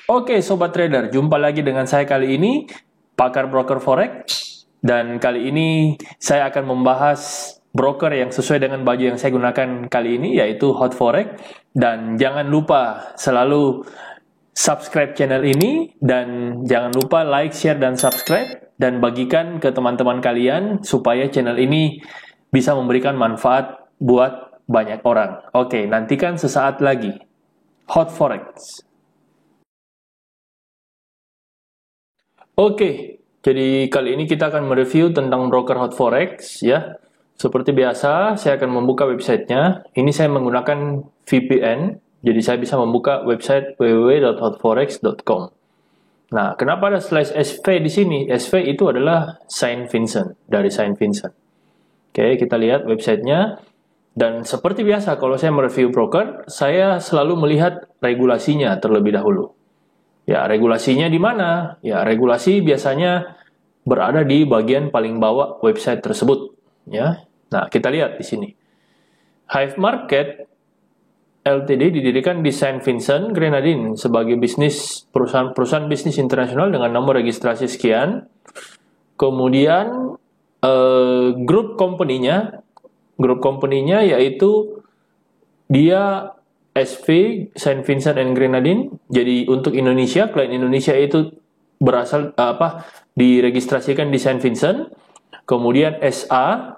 Oke, Sobat Trader, jumpa lagi dengan saya kali ini, pakar broker forex. Dan kali ini saya akan membahas broker yang sesuai dengan baju yang saya gunakan kali ini, yaitu Hot Forex. Dan jangan lupa selalu subscribe channel ini, dan jangan lupa like, share, dan subscribe, dan bagikan ke teman-teman kalian supaya channel ini bisa memberikan manfaat buat banyak orang. Oke, nantikan sesaat lagi. Hot Forex. Oke, jadi kali ini kita akan mereview tentang broker Hot Forex ya. Seperti biasa, saya akan membuka websitenya. Ini saya menggunakan VPN, jadi saya bisa membuka website www.hotforex.com. Nah, kenapa ada slash SV di sini? SV itu adalah Saint Vincent, dari Saint Vincent. Oke, kita lihat websitenya. Dan seperti biasa, kalau saya mereview broker, saya selalu melihat regulasinya terlebih dahulu. Ya, regulasinya di mana? Ya, regulasi biasanya berada di bagian paling bawah website tersebut. Ya, nah kita lihat di sini. Hive Market Ltd didirikan di Saint Vincent, Grenadines sebagai perusahaan bisnis internasional dengan nomor registrasi sekian. Kemudian grup company-nya yaitu dia SV, Saint Vincent and Grenadines. Jadi untuk Indonesia, klien Indonesia itu berasal diregistrasikan di Saint Vincent. Kemudian SA,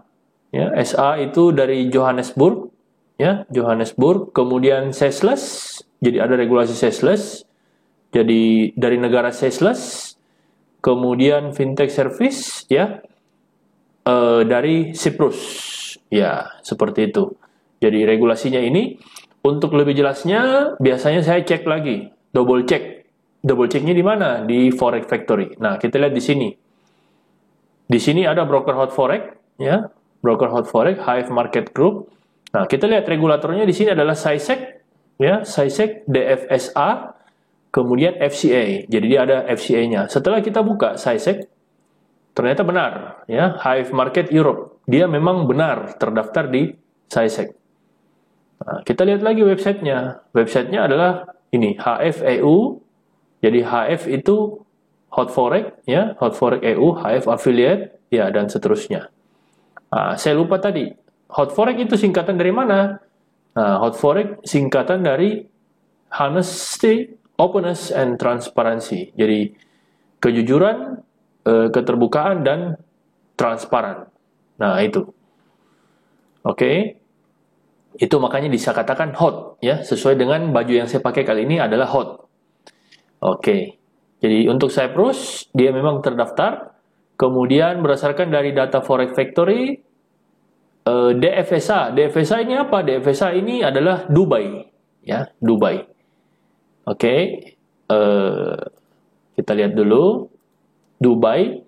ya, SA itu dari Johannesburg, ya, Johannesburg. Kemudian Seychelles, jadi ada regulasi Seychelles. Jadi dari negara Seychelles. Kemudian Fintech Service, ya, dari Cyprus, ya, seperti itu. Jadi regulasinya ini. Untuk lebih jelasnya, biasanya saya cek lagi, double check. Double checknya di mana? Di Forex Factory. Nah, kita lihat di sini. Di sini ada broker Hot Forex, ya, broker Hot Forex, Hive Market Group. Nah, kita lihat regulatornya di sini adalah SISEC, ya, SISEC, DFSA, kemudian FCA. Jadi dia ada FCA-nya. Setelah kita buka SISEC, ternyata benar, ya, Hive Market Europe. Dia memang benar terdaftar di SISEC. Nah, kita lihat lagi websitenya. Websitenya adalah ini, HF EU. Jadi HF itu Hot Forex, ya, Hot Forex EU, HF Affiliate, ya, dan seterusnya. Nah, saya lupa tadi, Hot Forex itu singkatan dari mana? Nah, Hot Forex singkatan dari Honesty, Openness, and Transparency. Jadi kejujuran, keterbukaan, dan transparan. Nah, itu. Oke. Itu makanya bisa katakan hot, ya, sesuai dengan baju yang saya pakai kali ini adalah hot. Oke, jadi untuk Cyprus dia memang terdaftar. Kemudian berdasarkan dari data Forex Factory, DFSA. DFSA ini apa? DFSA ini adalah Dubai, ya, Dubai. Oke, kita lihat dulu Dubai.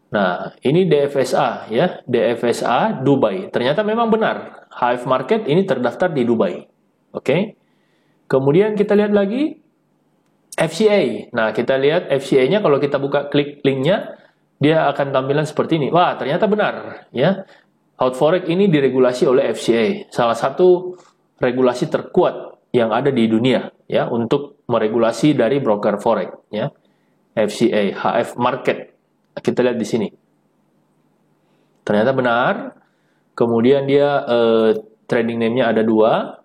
Nah, ini DFSA, ya, DFSA Dubai. Ternyata memang benar, Hive Market ini terdaftar di Dubai. Oke. Kemudian kita lihat lagi FCA. Nah, kita lihat FCA-nya, kalau kita buka klik linknya, dia akan tampilan seperti ini. Wah, ternyata benar, ya. Hot Forex ini diregulasi oleh FCA, salah satu regulasi terkuat yang ada di dunia, ya, untuk meregulasi dari broker forex, ya. FCA, HF Market. Kita lihat di sini. Ternyata benar. Kemudian dia trading name-nya ada dua.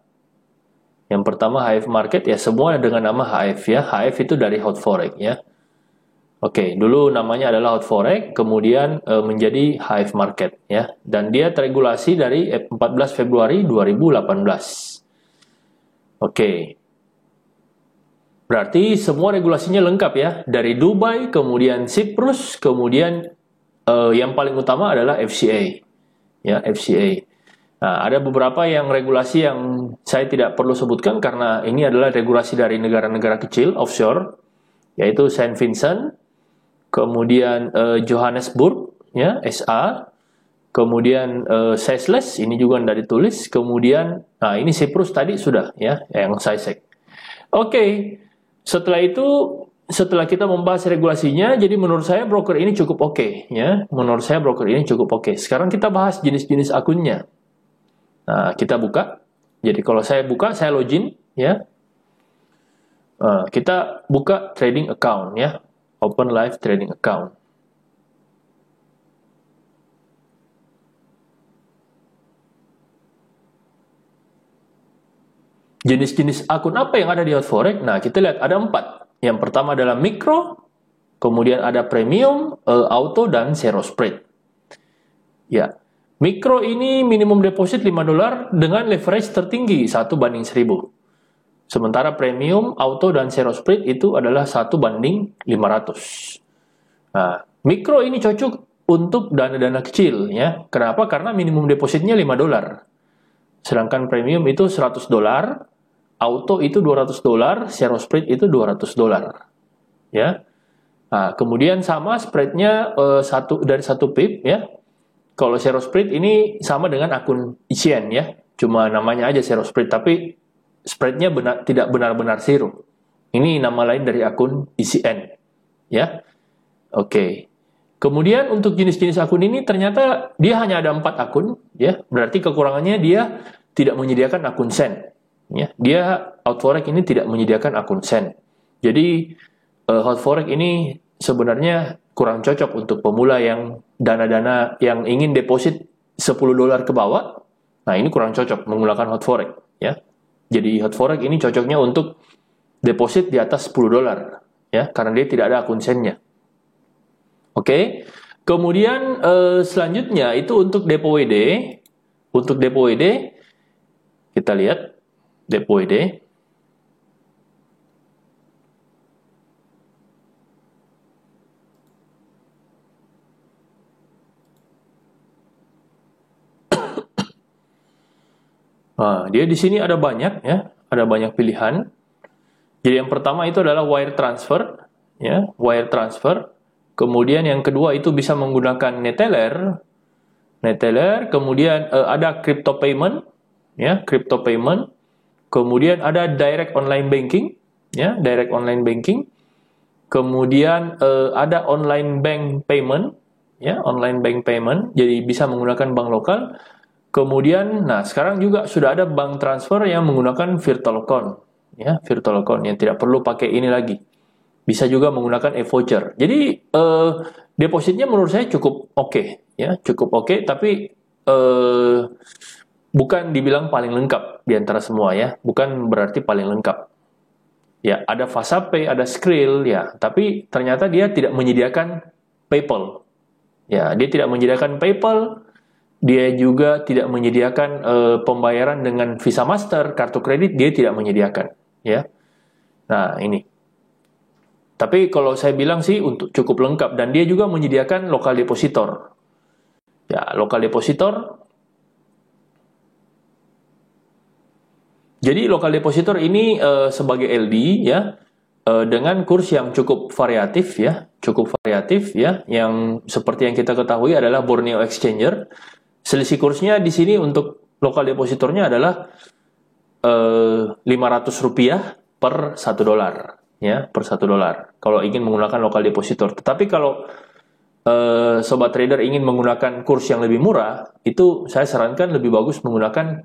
Yang pertama Hive Market, ya, semua dengan nama Hive, ya. Hive itu dari Hot Forex, ya. Oke, dulu namanya adalah Hot Forex, kemudian menjadi Hive Market, ya. Dan dia teregulasi dari 14 Februari 2018. Oke. Berarti semua regulasinya lengkap, ya, dari Dubai, kemudian Cyprus, kemudian yang paling utama adalah FCA, ya, FCA. Nah, ada beberapa yang regulasi yang saya tidak perlu sebutkan karena ini adalah regulasi dari negara-negara kecil offshore, yaitu Saint Vincent, kemudian Johannesburg, ya, SA, kemudian Seychelles, ini juga tidak ditulis, kemudian, nah ini Cyprus tadi sudah, ya, yang SISEC. Oke. Setelah itu, setelah kita membahas regulasinya, jadi menurut saya broker ini cukup oke, ya. Menurut saya broker ini cukup oke. Sekarang kita bahas jenis-jenis akunnya. Nah, kita buka. Jadi kalau saya buka, saya login, ya. Kita buka trading account ya, open live trading account. Jenis-jenis akun apa yang ada di Hotforex? Nah, kita lihat ada 4. Yang pertama adalah micro, kemudian ada premium, auto, dan zero spread. Ya, micro ini minimum deposit $5 dengan leverage tertinggi 1/1000. Sementara premium, auto, dan zero spread itu adalah 1/500. Nah, mikro ini cocok untuk dana-dana kecil ya. Kenapa? Karena minimum depositnya $5. Sedangkan premium itu $100, auto itu $200, zero spread itu $200. Ya. Nah, kemudian sama spreadnya dari 1 pip ya. Kalau zero spread ini sama dengan akun ECN ya. Cuma namanya aja zero spread, tapi spreadnya tidak benar-benar zero. Ini nama lain dari akun ECN. Ya. Oke. Kemudian untuk jenis-jenis akun ini ternyata dia hanya ada 4 akun. Ya. Berarti kekurangannya dia tidak menyediakan akun Send. Ya. Dia Hotforex ini tidak menyediakan akun Send. Jadi Hotforex ini sebenarnya kurang cocok untuk pemula yang dana-dana yang ingin deposit $10 ke bawah. Nah, ini kurang cocok menggunakan Hotforex. Ya. Jadi Hotforex ini cocoknya untuk deposit di atas $10 ya, karena dia tidak ada akun Send-nya. Oke. Kemudian selanjutnya itu untuk depo WD. Untuk depo WD kita lihat depo WD. Nah, dia di sini ada banyak ya, ada banyak pilihan. Jadi yang pertama itu adalah wire transfer, ya, wire transfer. Kemudian yang kedua itu bisa menggunakan Neteller, kemudian ada crypto payment, ya, crypto payment. Kemudian ada direct online banking, ya, direct online banking. Kemudian ada online bank payment, ya, online bank payment. Jadi bisa menggunakan bank lokal. Kemudian, nah sekarang juga sudah ada bank transfer yang menggunakan virtual account, ya, virtual account yang tidak perlu pakai ini lagi. Bisa juga menggunakan e-voucher. Jadi depositnya menurut saya cukup oke, ya, cukup oke. Tapi bukan dibilang paling lengkap di antara semua ya, bukan berarti paling lengkap. Ya, ada FasaPay, ada Skrill, ya, tapi ternyata dia tidak menyediakan PayPal. Ya, dia tidak menyediakan PayPal. Dia juga tidak menyediakan pembayaran dengan Visa Master, kartu kredit dia tidak menyediakan, ya. Nah, ini. Tapi kalau saya bilang sih untuk cukup lengkap, dan dia juga menyediakan local depositor. Ya, local depositor. Jadi local depositor ini sebagai LD ya, dengan kurs yang cukup variatif ya, yang seperti yang kita ketahui adalah Borneo Exchanger. Selisih kursnya di sini untuk lokal depositornya adalah Rp500 per $1 ya, per $1 kalau ingin menggunakan lokal depositor. Tetapi kalau sobat trader ingin menggunakan kurs yang lebih murah, itu saya sarankan lebih bagus menggunakan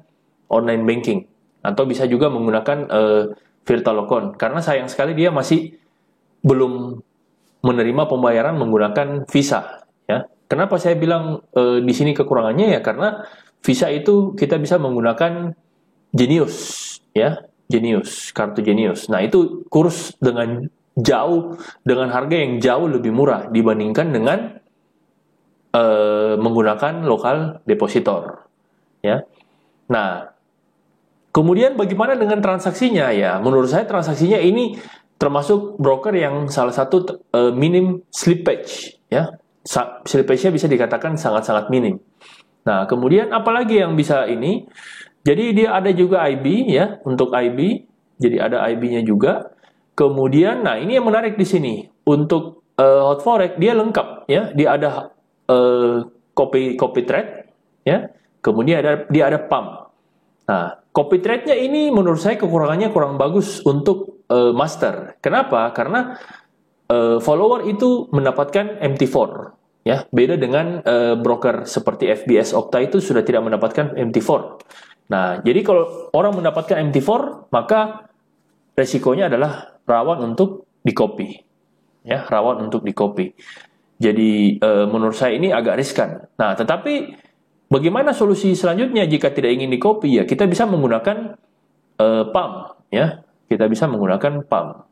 online banking atau bisa juga menggunakan virtual account, karena sayang sekali dia masih belum menerima pembayaran menggunakan Visa ya. Kenapa saya bilang di sini kekurangannya ya, karena Visa itu kita bisa menggunakan Genius ya, Genius, kartu Genius. Nah, itu kurs dengan harga yang jauh lebih murah dibandingkan dengan menggunakan lokal depositor ya. Nah, kemudian bagaimana dengan transaksinya ya? Menurut saya transaksinya ini termasuk broker yang salah satu minim slippage ya. Slippage-nya bisa dikatakan sangat-sangat minim. Nah, kemudian apalagi yang bisa ini? Jadi dia ada juga IB ya, untuk IB. Jadi ada IB-nya juga. Kemudian, nah ini yang menarik di sini. Untuk Hotforex dia lengkap ya. Dia ada copy trade ya. Kemudian dia ada pump. Nah, copy trade-nya ini menurut saya kekurangannya kurang bagus untuk master. Kenapa? Karena follower itu mendapatkan MT4 ya, beda dengan broker seperti FBS Okta itu sudah tidak mendapatkan MT4. Nah, jadi kalau orang mendapatkan MT4 maka resikonya adalah rawan untuk di-copy. Ya, rawan untuk di-copy. Jadi menurut saya ini agak riskan. Nah, tetapi bagaimana solusi selanjutnya jika tidak ingin di-copy? Ya, kita bisa menggunakan PAM, ya. Kita bisa menggunakan PAM.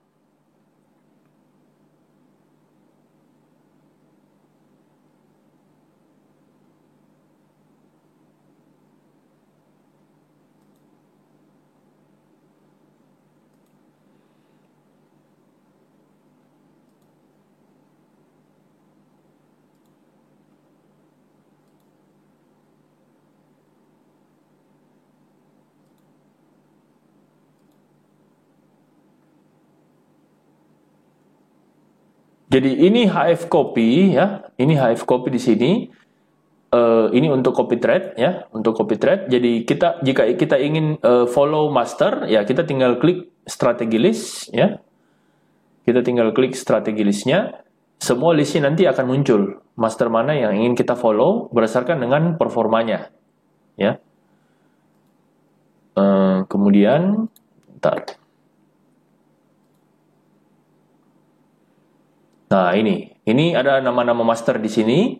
Jadi ini HF copy ya, ini HF copy di sini. Ini untuk copy thread ya, untuk copy thread. Jadi jika kita ingin follow master ya, kita tinggal klik strategi list ya. Kita tinggal klik strategi listnya. Semua listnya nanti akan muncul master mana yang ingin kita follow berdasarkan dengan performanya ya. Kemudian bentar. Nah, ini ada nama-nama master di sini.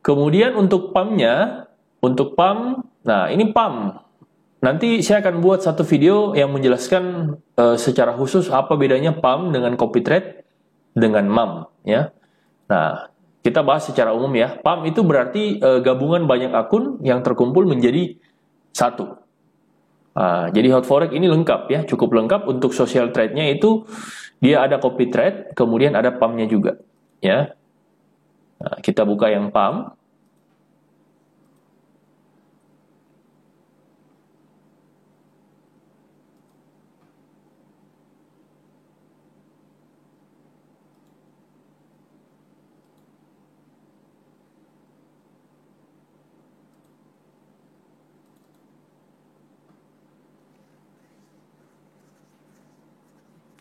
Kemudian untuk PAM-nya, untuk PAM, nah ini PAM. Nanti saya akan buat satu video yang menjelaskan secara khusus apa bedanya PAM dengan copy thread dengan MAM, ya. Nah, kita bahas secara umum ya. PAM itu berarti gabungan banyak akun yang terkumpul menjadi satu. Jadi Hot4Rex ini lengkap ya, cukup lengkap. Untuk social thread-nya itu dia ada copy thread, kemudian ada PAM-nya juga, ya. Nah, kita buka yang PAM.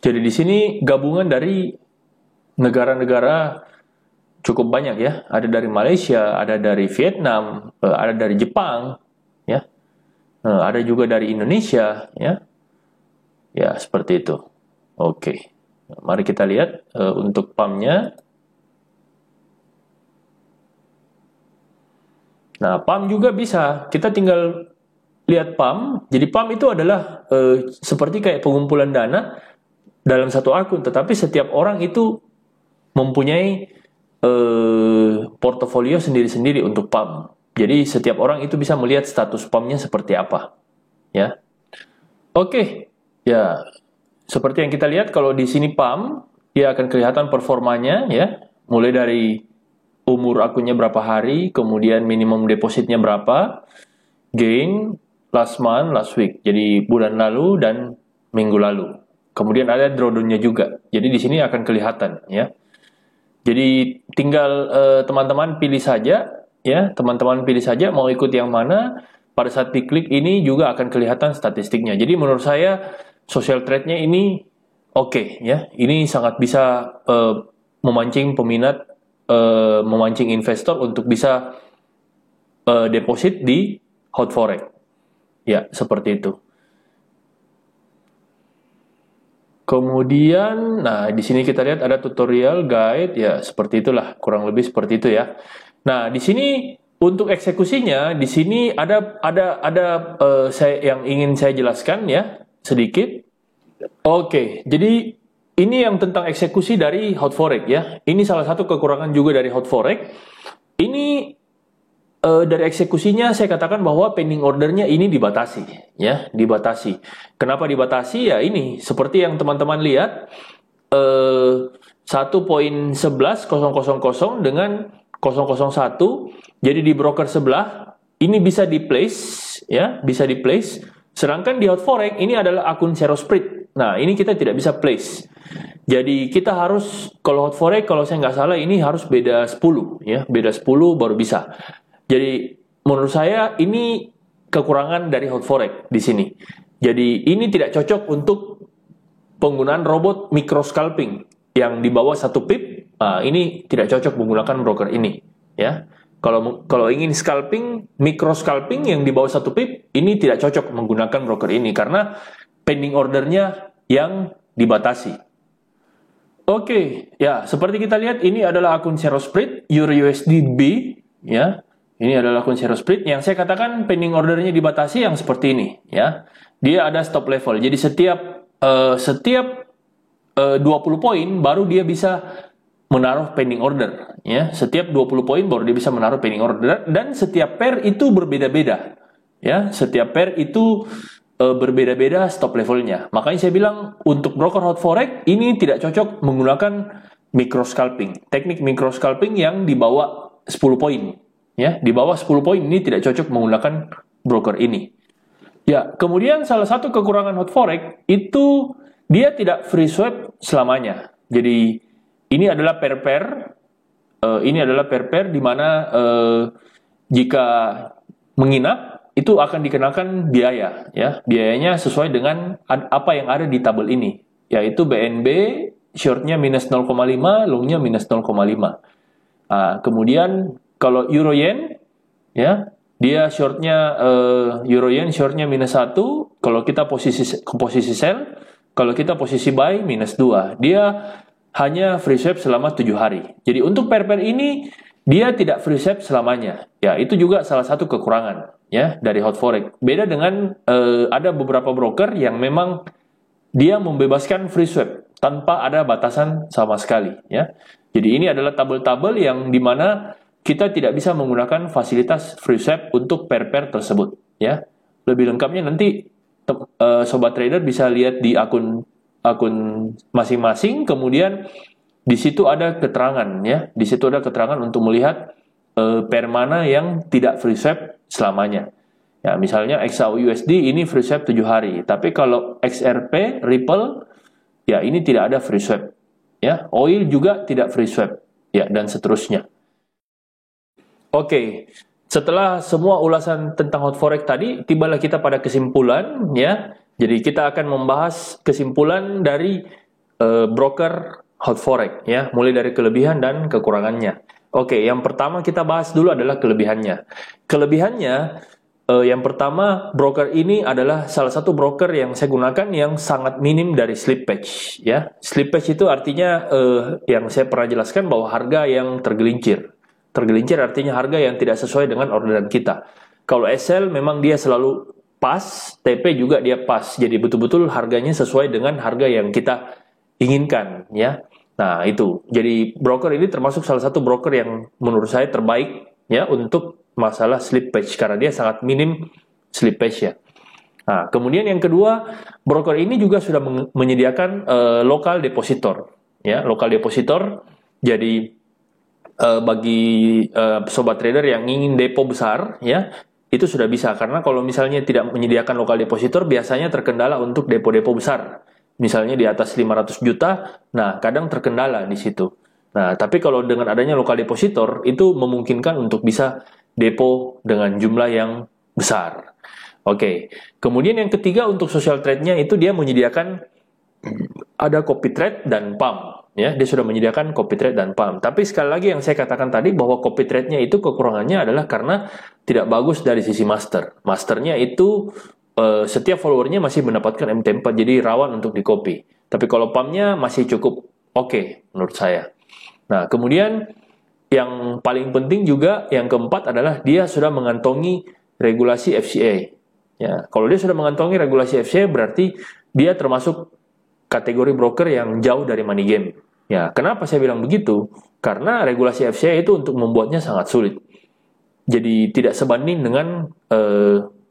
Jadi di sini gabungan dari negara-negara cukup banyak ya. Ada dari Malaysia, ada dari Vietnam, ada dari Jepang, ya. Ada juga dari Indonesia, ya. Ya, seperti itu. Oke. Mari kita lihat untuk PAM-nya. Nah, PAM juga bisa. Kita tinggal lihat PAM. Jadi PAM itu adalah seperti kayak pengumpulan dana dalam satu akun, tetapi setiap orang itu mempunyai portofolio sendiri-sendiri untuk PAM. Jadi setiap orang itu bisa melihat status PAM-nya seperti apa, ya. Oke, ya. Seperti yang kita lihat kalau di sini PAM, dia akan kelihatan performanya, ya. Mulai dari umur akunnya berapa hari, kemudian minimum depositnya berapa, gain, last month, last week. Jadi bulan lalu dan minggu lalu. Kemudian ada drawdown-nya juga. Jadi di sini akan kelihatan ya. Jadi tinggal teman-teman pilih saja ya, teman-teman pilih saja mau ikut yang mana. Pada saat diklik ini juga akan kelihatan statistiknya. Jadi menurut saya social trade-nya ini oke ya. Ini sangat bisa memancing peminat, memancing investor untuk bisa deposit di Hot4Rex. Ya, seperti itu. Kemudian, nah di sini kita lihat ada tutorial, guide, ya seperti itulah, kurang lebih seperti itu ya. Nah di sini untuk eksekusinya, di sini ada yang ingin saya jelaskan ya sedikit. Oke, jadi ini yang tentang eksekusi dari Hot4Rex ya. Ini salah satu kekurangan juga dari Hot4Rex. Ini dari eksekusinya saya katakan bahwa pending ordernya ini dibatasi ya, dibatasi. Kenapa dibatasi? Ya ini seperti yang teman-teman lihat 1.11.000 dengan 001. Jadi di broker sebelah ini bisa di place ya, bisa di place. Sedangkan di Hot4Rex ini adalah akun zero split. Nah, ini kita tidak bisa place. Jadi kita harus kalau Hot4Rex kalau saya nggak salah ini harus beda 10 ya, beda 10 baru bisa. Jadi menurut saya ini kekurangan dari Hot4Rex di sini. Jadi ini tidak cocok untuk penggunaan robot micro scalping yang di bawah 1 pip. Ini tidak cocok menggunakan broker ini, ya. Kalau ingin scalping, micro scalping yang di bawah 1 pip, ini tidak cocok menggunakan broker ini karena pending ordernya yang dibatasi, Oke, ya seperti kita lihat ini adalah akun Serosplit EURUSD B, ya. Ini adalah akun Serosplit yang saya katakan pending ordernya dibatasi yang seperti ini, ya. Dia ada stop level. Jadi setiap 20 poin baru dia bisa menaruh pending order, ya. Setiap 20 poin baru dia bisa menaruh pending order dan setiap pair itu berbeda-beda. Ya, setiap pair itu berbeda-beda stop levelnya. Makanya saya bilang untuk broker hot forex ini tidak cocok menggunakan micro scalping. Teknik micro scalping yang di bawah 10 poin. Ya, di bawah 10 poin ini tidak cocok menggunakan broker ini. Ya, kemudian salah satu kekurangan hot forex itu dia tidak free swap selamanya. Jadi ini adalah pair-pair di mana jika menginap itu akan dikenakan biaya, ya. Biayanya sesuai dengan apa yang ada di tabel ini, yaitu BNB shortnya minus 0,5, longnya minus 0,5. Kemudian kalau euro yen, ya, dia shortnya euro yen shortnya minus 1, kalau kita posisi sell, kalau kita posisi buy minus 2. Dia hanya free swap selama 7 hari. Jadi untuk pair-pair ini dia tidak free swap selamanya. Ya, itu juga salah satu kekurangan, ya, dari hot forex. Beda dengan ada beberapa broker yang memang dia membebaskan free swap tanpa ada batasan sama sekali, ya. Jadi ini adalah tabel-tabel yang dimana kita tidak bisa menggunakan fasilitas free swap untuk pair-pair tersebut, ya. Lebih lengkapnya nanti sobat trader bisa lihat di akun masing-masing. Kemudian di situ ada keterangan, ya. Di situ ada keterangan untuk melihat pair mana yang tidak free swap selamanya. Ya, misalnya XAUUSD ini free swap 7 hari, tapi kalau XRP, Ripple, ya ini tidak ada free swap. Ya, oil juga tidak free swap. Ya, dan seterusnya. Oke, setelah semua ulasan tentang hot forex tadi, tibalah kita pada kesimpulan, ya. Jadi kita akan membahas kesimpulan dari broker hot forex, ya, mulai dari kelebihan dan kekurangannya. Oke, yang pertama kita bahas dulu adalah kelebihannya. Kelebihannya, yang pertama, broker ini adalah salah satu broker yang saya gunakan yang sangat minim dari slippage, ya. Slippage itu artinya yang saya pernah jelaskan bahwa harga yang tergelincir. Tergelincir artinya harga yang tidak sesuai dengan orderan kita. Kalau SL memang dia selalu pas, TP juga dia pas. Jadi betul-betul harganya sesuai dengan harga yang kita inginkan, ya. Nah, itu. Jadi broker ini termasuk salah satu broker yang menurut saya terbaik, ya, untuk masalah slippage karena dia sangat minim slippage, ya. Nah, kemudian yang kedua, broker ini juga sudah menyediakan local depositor, ya, local depositor. Jadi bagi sobat trader yang ingin depo besar, ya, itu sudah bisa. Karena kalau misalnya tidak menyediakan local depositor, biasanya terkendala untuk depo-depo besar. Misalnya di atas 500 juta, nah kadang terkendala di situ. Nah, tapi kalau dengan adanya local depositor, itu memungkinkan untuk bisa depo dengan jumlah yang besar. Oke, kemudian yang ketiga untuk social trade-nya itu dia menyediakan ada copy trade dan pump. Ya, dia sudah menyediakan copy trade dan pump. Tapi sekali lagi yang saya katakan tadi bahwa copy trade-nya itu kekurangannya adalah karena tidak bagus dari sisi master. Masternya itu setiap followernya masih mendapatkan MT4, jadi rawan untuk di copy. Tapi kalau pumpnya masih cukup oke menurut saya. Nah, kemudian yang paling penting juga yang keempat adalah dia sudah mengantongi regulasi FCA. Ya, kalau dia sudah mengantongi regulasi FCA berarti dia termasuk kategori broker yang jauh dari money game. Ya, kenapa saya bilang begitu? Karena regulasi FCA itu untuk membuatnya sangat sulit. Jadi tidak sebanding dengan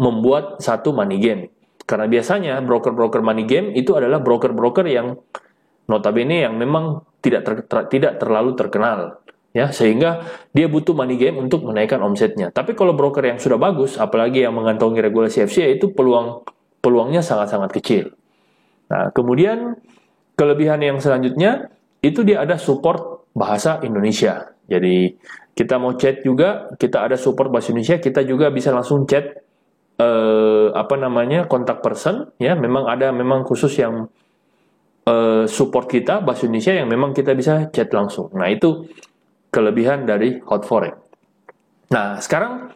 membuat satu money game. Karena biasanya broker-broker money game itu adalah broker-broker yang notabene yang memang tidak terlalu terkenal. Ya, sehingga dia butuh money game untuk menaikkan omsetnya. Tapi kalau broker yang sudah bagus, apalagi yang mengantongi regulasi FCA, itu peluangnya sangat-sangat kecil. Nah, kemudian kelebihan yang selanjutnya itu dia ada support bahasa Indonesia. Jadi kita mau chat juga, kita ada support bahasa Indonesia, kita juga bisa langsung chat kontak person, ya, memang khusus yang support kita bahasa Indonesia yang memang kita bisa chat langsung. Nah, itu kelebihan dari hot forex. Nah, sekarang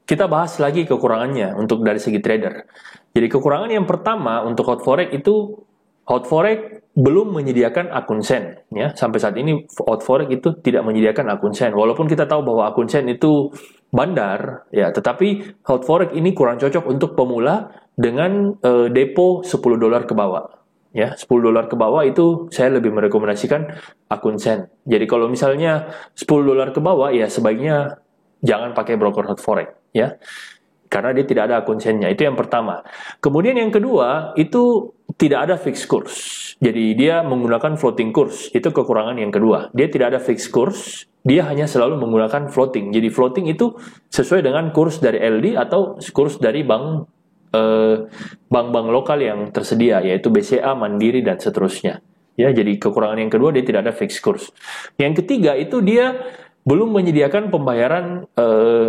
kita bahas lagi kekurangannya untuk dari segi trader. Jadi kekurangan yang pertama untuk hot forex itu Hot Forex belum menyediakan akun Sen, ya. Sampai saat ini Hot Forex itu tidak menyediakan akun Sen. Walaupun kita tahu bahwa akun Sen itu bandar, ya, tetapi Hot Forex ini kurang cocok untuk pemula dengan depo $10 ke bawah. Ya, $10 ke bawah itu saya lebih merekomendasikan akun Sen. Jadi kalau misalnya $10 ke bawah, ya sebaiknya jangan pakai broker Hot Forex, ya. Karena dia tidak ada akun Sen-nya. Itu yang pertama. Kemudian yang kedua, itu tidak ada fixed course. Jadi dia menggunakan floating course. Itu kekurangan yang kedua. Dia tidak ada fixed course. Dia hanya selalu menggunakan floating. Jadi floating itu sesuai dengan kurs dari LD atau kurs dari bank-bank lokal yang tersedia, yaitu BCA, Mandiri, dan seterusnya. Ya, jadi kekurangan yang kedua, dia tidak ada fixed course. Yang ketiga, itu dia belum menyediakan pembayaran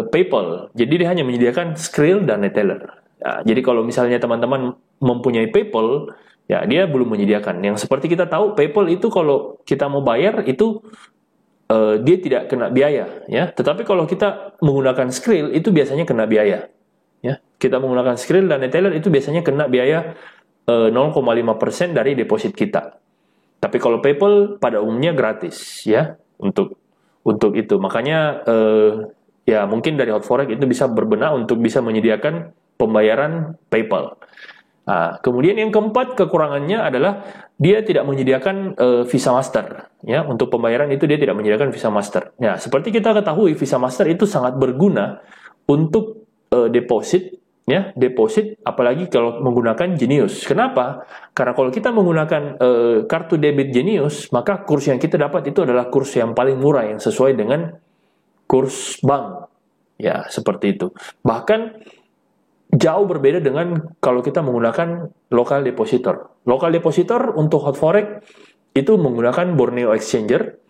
PayPal. Jadi dia hanya menyediakan Skrill dan Neteller. Ya, jadi kalau misalnya teman-teman mempunyai PayPal, ya dia belum menyediakan. Yang seperti kita tahu, PayPal itu kalau kita mau bayar itu dia tidak kena biaya, ya. Tetapi kalau kita menggunakan Skrill itu biasanya kena biaya. Ya, kita menggunakan Skrill dan Neteller itu biasanya kena biaya 0,5% dari deposit kita. Tapi kalau PayPal pada umumnya gratis, ya, untuk itu. Makanya ya mungkin dari Hot Forex itu bisa berbenah untuk bisa menyediakan pembayaran PayPal. Nah, kemudian yang keempat kekurangannya adalah dia tidak menyediakan Visa Master. Ya, untuk pembayaran itu dia tidak menyediakan Visa Master. Ya, seperti kita ketahui Visa Master itu sangat berguna untuk deposit, ya, deposit, apalagi kalau menggunakan Genius. Kenapa? Karena kalau kita menggunakan kartu debit Genius, maka kurs yang kita dapat itu adalah kurs yang paling murah yang sesuai dengan kurs bank. Ya, seperti itu. Bahkan jauh berbeda dengan kalau kita menggunakan local depositor. Local depositor untuk Hot Forex itu menggunakan Borneo Exchanger,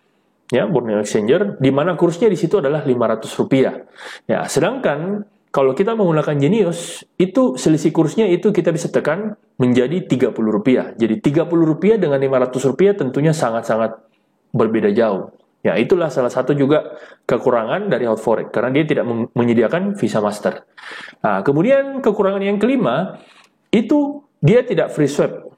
ya, Borneo Exchanger, di mana kursnya di situ adalah Rp500. Ya, sedangkan kalau kita menggunakan Genius, itu selisih kursnya itu kita bisa tekan menjadi Rp30. Jadi Rp30 dengan Rp500 tentunya sangat-sangat berbeda jauh. Ya, itulah salah satu juga kekurangan dari Hot Forex, karena dia tidak menyediakan Visa Master. Nah, kemudian kekurangan yang kelima, itu dia tidak free swap.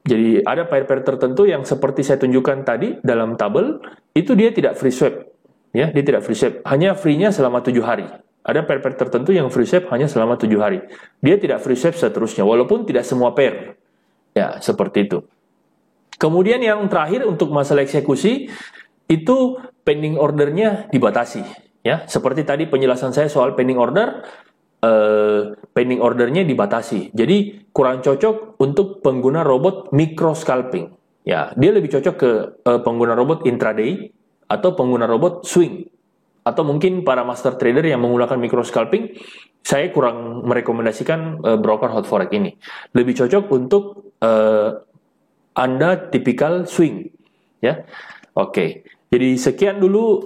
Jadi ada pair-pair tertentu yang seperti saya tunjukkan tadi dalam tabel, itu dia tidak free swap. Ya, dia tidak free swap, hanya free-nya selama 7 hari. Ada pair-pair tertentu yang free swap hanya selama 7 hari. Dia tidak free swap seterusnya, walaupun tidak semua pair. Ya, seperti itu. Kemudian yang terakhir untuk masalah eksekusi, itu pending ordernya dibatasi. Ya, seperti tadi penjelasan saya soal pending order, pending ordernya dibatasi. Jadi kurang cocok untuk pengguna robot micro scalping. Ya, dia lebih cocok ke pengguna robot intraday atau pengguna robot swing. Atau mungkin para master trader yang menggunakan micro scalping, saya kurang merekomendasikan broker Hot Forex ini. Lebih cocok untuk Anda tipikal swing, ya. Oke. Jadi sekian dulu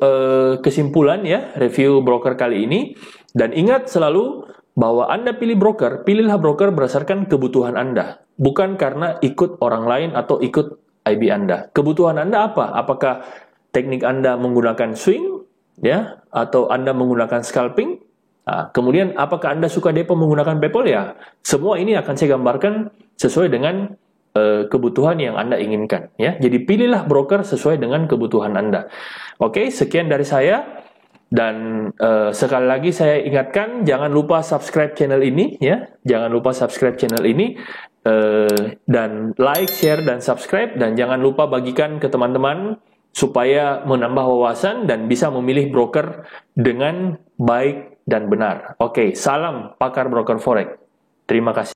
kesimpulan, ya, review broker kali ini. Dan ingat selalu bahwa Anda pilih broker, pilihlah broker berdasarkan kebutuhan Anda, bukan karena ikut orang lain atau ikut IB Anda. Kebutuhan Anda apa? Apakah teknik Anda menggunakan swing, ya, atau Anda menggunakan scalping? Nah, kemudian apakah Anda suka depo menggunakan PayPal? Ya, semua ini akan saya gambarkan sesuai dengan kebutuhan yang Anda inginkan, ya. Jadi pilihlah broker sesuai dengan kebutuhan Anda. Oke, sekian dari saya. Dan sekali lagi saya ingatkan, jangan lupa subscribe channel ini, ya. Jangan lupa subscribe channel ini, dan like, share, dan subscribe. Dan jangan lupa bagikan ke teman-teman supaya menambah wawasan dan bisa memilih broker dengan baik dan benar. Oke, salam pakar broker forex. Terima kasih.